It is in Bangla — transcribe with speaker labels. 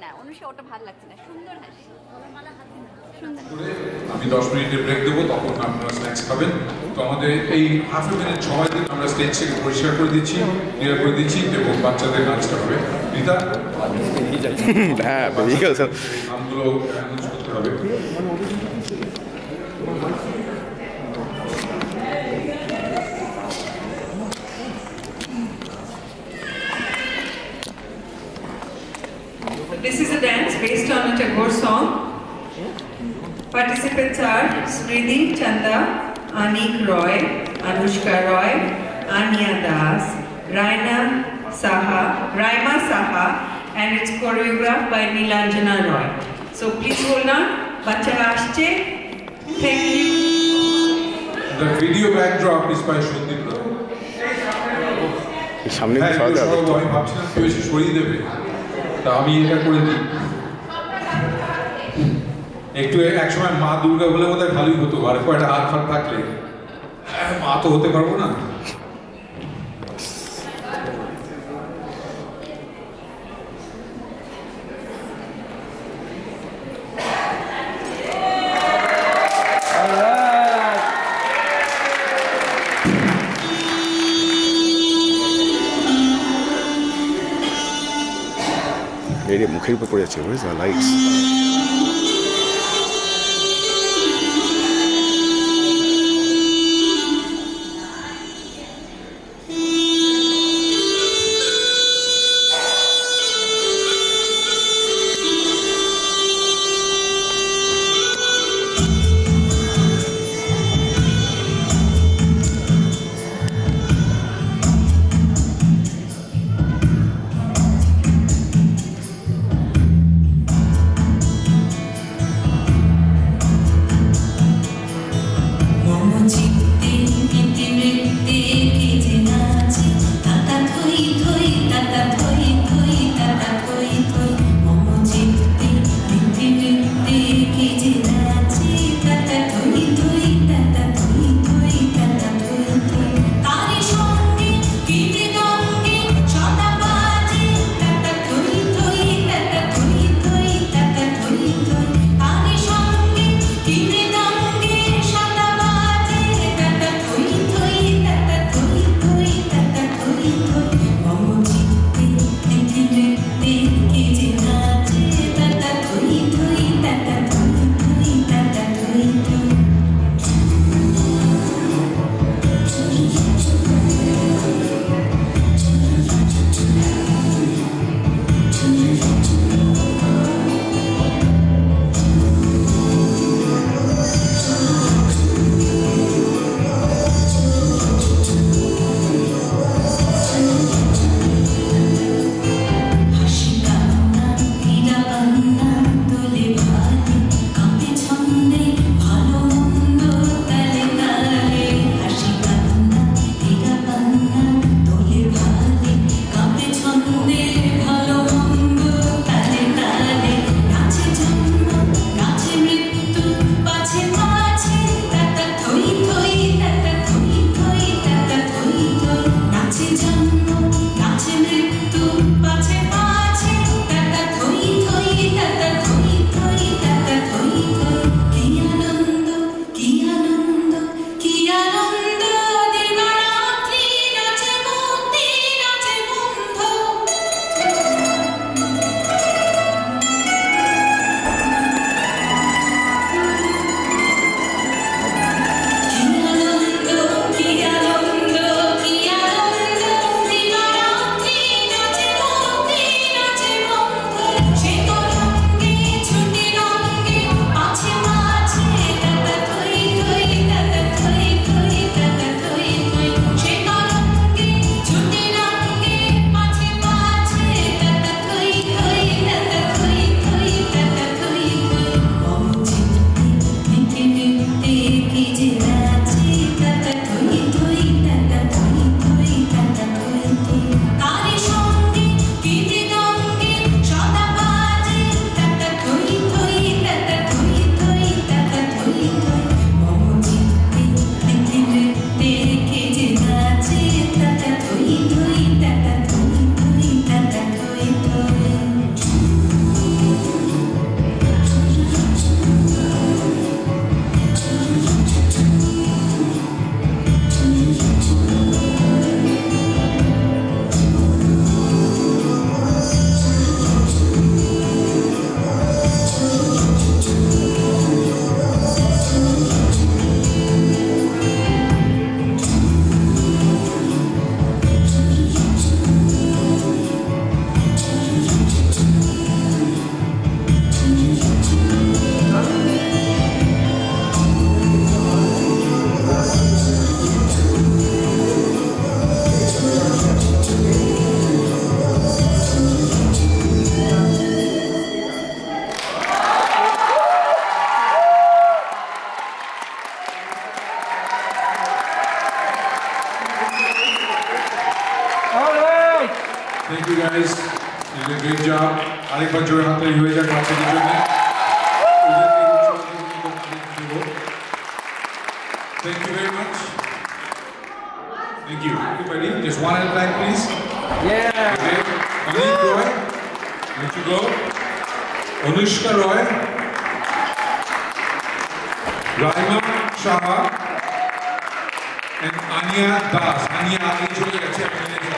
Speaker 1: না, অনুষ্কা ওটা ভালো লাগছে না। সুন্দর হাসি,
Speaker 2: আমি 10 মিনিটের ব্রেক দেবো, তখন আপনারা স্ন্যাক্স খাবেন। তো আমাদের এই হাফ এ মিনিট সময় দিন, আমরা স্টেজ থেকে পরিষ্কার করে দিচ্ছি, ক্লিয়ার করে দিচ্ছি এবং বাচ্চাদের নাচটা হবে। রিতা
Speaker 3: হ্যাঁ
Speaker 2: নামগুলো অ্যানাউন্স করতে হবে।
Speaker 4: This is a dance based on a Tagore song. Participants are Smriti Chanda, Anik Roy, Anushka Roy, Anya Das, Raima Saha, and it's choreographed by Nilanjana Roy. So please hold on. Bachara asche. Thank you.
Speaker 2: The video backdrop is by Shundip Roy.
Speaker 3: সামনে
Speaker 2: আমি ভাবছিলাম কেউ এসে সরিয়ে দেবে, তা আমি এটা করে দিই। একটু একসময় মা দুর্গা বলে বোধহয় ভালোই হতো, আর কয়েকটা হাত ফাট থাকলে মা তো হতে পারবো না।
Speaker 3: মুখের উপর পড়ে যাচ্ছে, lights.
Speaker 2: Thank you guys. You did a great job. আরেকবার জোরে হাততালি হয়ে যাক বাচ্চাদের জন্য। Thank you very much. Thank you. Everybody, just one at a time, please.
Speaker 3: Yeah.
Speaker 2: Okay. Anik Roy, let you go. Anushka Roy, Raima Shah, and Anya Das. Anya, I need you to get